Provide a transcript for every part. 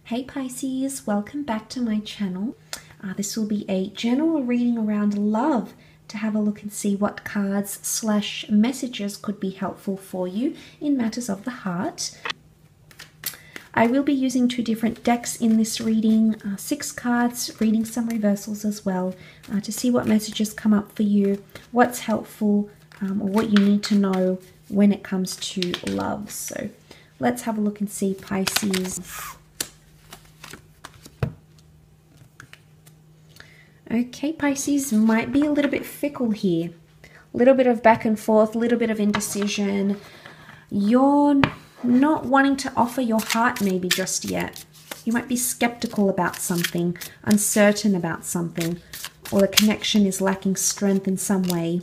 Hey Pisces, welcome back to my channel. This will be a general reading around love to have a look and see what cards / messages could be helpful for you in matters of the heart. I will be using 2 different decks in this reading, 6 cards, reading some reversals as well, to see what messages come up for you, what's helpful, or what you need to know when it comes to love. So let's have a look and see, Pisces. Okay, Pisces might be a little bit fickle here. A little bit of back and forth, a little bit of indecision. You're not wanting to offer your heart maybe just yet. You might be skeptical about something, uncertain about something, or the connection is lacking strength in some way.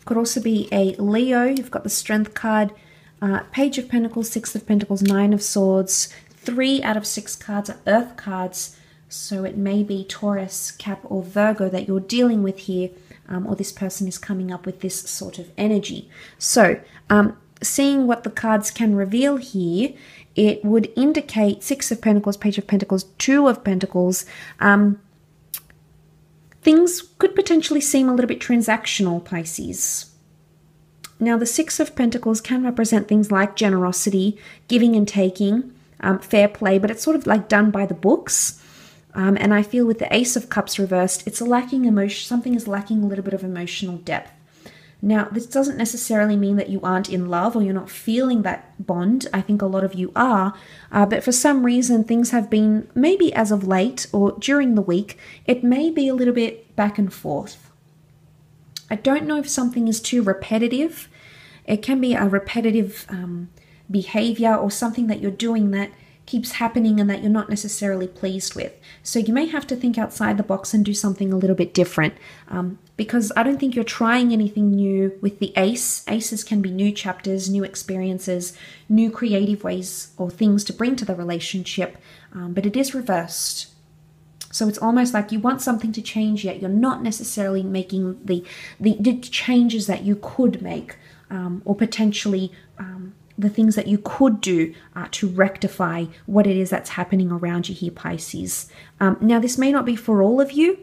Could also be a Leo. You've got the Strength card, Page of Pentacles, 6 of Pentacles, 9 of Swords. 3 out of 6 cards are Earth cards. So it may be Taurus, Cap, or Virgo that you're dealing with here, or this person is coming up with this sort of energy. So seeing what the cards can reveal here, it would indicate 6 of Pentacles, Page of Pentacles, 2 of Pentacles. Things could potentially seem a little bit transactional, Pisces. Now, the 6 of Pentacles can represent things like generosity, giving and taking, fair play, but it's sort of like done by the books. And I feel with the Ace of Cups reversed, it's lacking emotion. Something is lacking a little bit of emotional depth. Now, this doesn't necessarily mean that you aren't in love or you're not feeling that bond. I think a lot of you are. But for some reason, things have been, maybe as of late or during the week, it may be a little bit back and forth. I don't know if something is too repetitive. It can be a repetitive behavior or something that you're doing that keeps happening and that you're not necessarily pleased with. So you may have to think outside the box and do something a little bit different, because I don't think you're trying anything new with the Ace. Aces can be new chapters, new experiences, new creative ways or things to bring to the relationship, but it is reversed. So it's almost like you want something to change, yet you're not necessarily making the changes that you could make, or potentially the things that you could do to rectify what it is that's happening around you here, Pisces. Now, this may not be for all of you.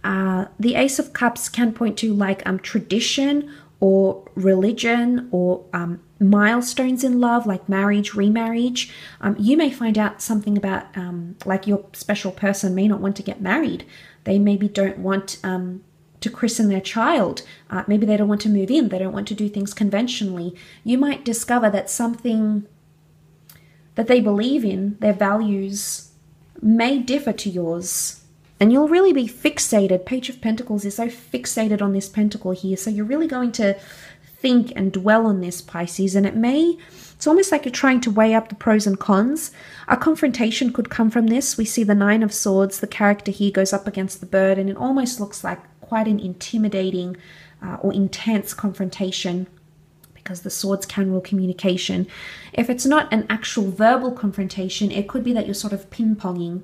The Ace of Cups can point to like tradition or religion or milestones in love, like marriage, remarriage. You may find out something about like your special person may not want to get married. They maybe don't want to christen their child. Maybe they don't want to move in. They don't want to do things conventionally. You might discover that something that they believe in, their values, may differ to yours. And you'll really be fixated. Page of Pentacles is so fixated on this pentacle here. So you're really going to think and dwell on this, Pisces. And it's almost like you're trying to weigh up the pros and cons. A confrontation could come from this. We see the 9 of Swords. The character here goes up against the bird, and it almost looks like quite an intimidating or intense confrontation, because the swords can rule communication. If it's not an actual verbal confrontation, it could be that you're sort of ping-ponging,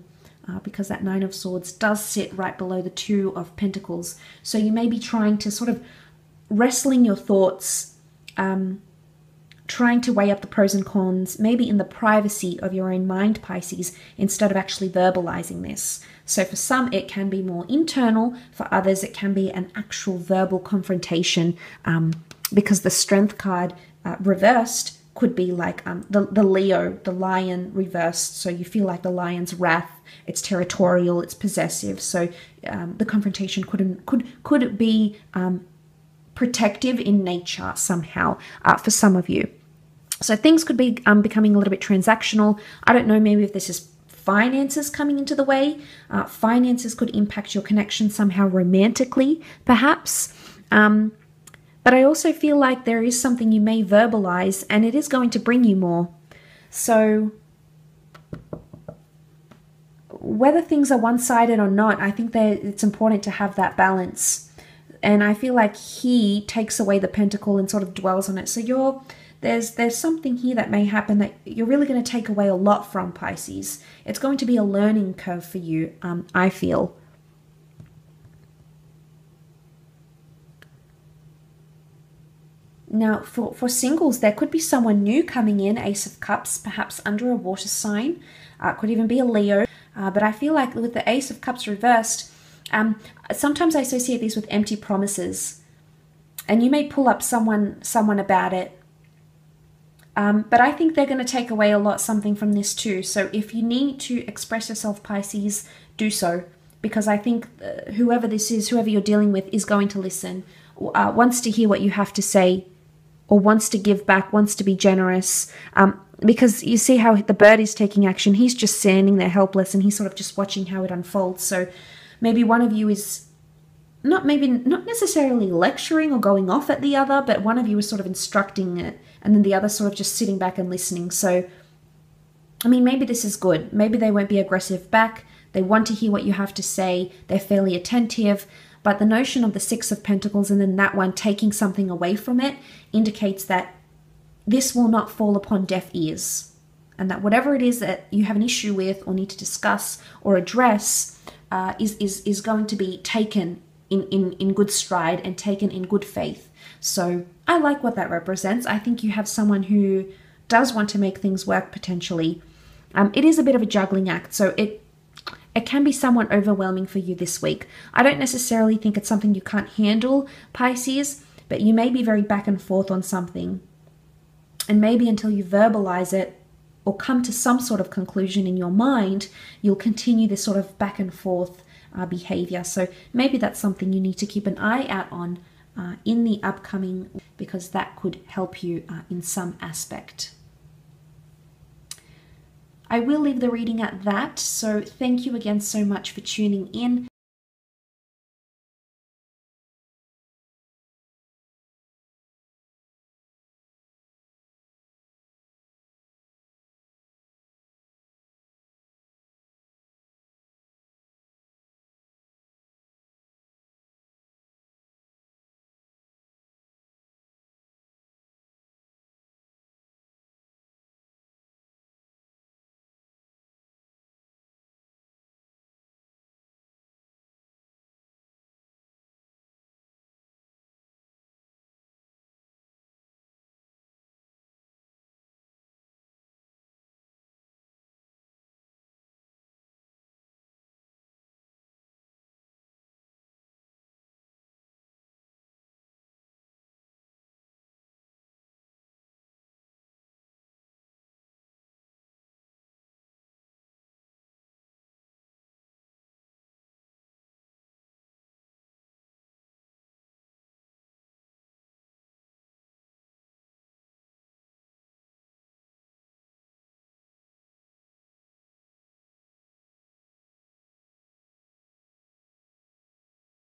because that 9 of Swords does sit right below the 2 of Pentacles. So you may be trying to sort of wrestling your thoughts, trying to weigh up the pros and cons, maybe in the privacy of your own mind, Pisces, instead of actually verbalizing this. So for some, it can be more internal. For others, it can be an actual verbal confrontation, because the Strength card reversed could be like the Leo, the lion reversed. So you feel like the lion's wrath. It's territorial, it's possessive. So the confrontation could be protective in nature somehow for some of you. So things could be becoming a little bit transactional. I don't know, maybe if this is finances coming into the way. Finances could impact your connection somehow romantically, perhaps. But I also feel like there is something you may verbalize, and it is going to bring you more. So whether things are one-sided or not, I think that it's important to have that balance. And I feel like he takes away the pentacle and sort of dwells on it. So there's something here that may happen that you're really going to take away a lot from, Pisces. It's going to be a learning curve for you, I feel. Now, for singles, there could be someone new coming in, Ace of Cups, perhaps under a water sign. Could even be a Leo. But I feel like with the Ace of Cups reversed, sometimes I associate these with empty promises. And you may pull up someone about it. But I think they're going to take away something from this too. So if you need to express yourself, Pisces, do so. Because I think whoever this is, whoever you're dealing with, is going to listen, wants to hear what you have to say, or wants to give back, wants to be generous. Because you see how the bird is taking action. He's just standing there helpless, and he's sort of just watching how it unfolds. So maybe one of you is not necessarily lecturing or going off at the other, but one of you is sort of instructing it, and then the other sort of just sitting back and listening. So, I mean, maybe this is good. Maybe they won't be aggressive back. They want to hear what you have to say. They're fairly attentive. But the notion of the Six of Pentacles and then that one taking something away from it indicates that this will not fall upon deaf ears. And that whatever it is that you have an issue with or need to discuss or address is going to be taken in good stride and taken in good faith. So I like what that represents. I think you have someone who does want to make things work potentially. It is a bit of a juggling act, so it can be somewhat overwhelming for you this week. I don't necessarily think it's something you can't handle, Pisces, but you may be very back and forth on something. And maybe until you verbalize it or come to some sort of conclusion in your mind, you'll continue this sort of back and forth behavior. So maybe that's something you need to keep an eye out on in the upcoming, because that could help you in some aspect. I will leave the reading at that. So thank you again so much for tuning in.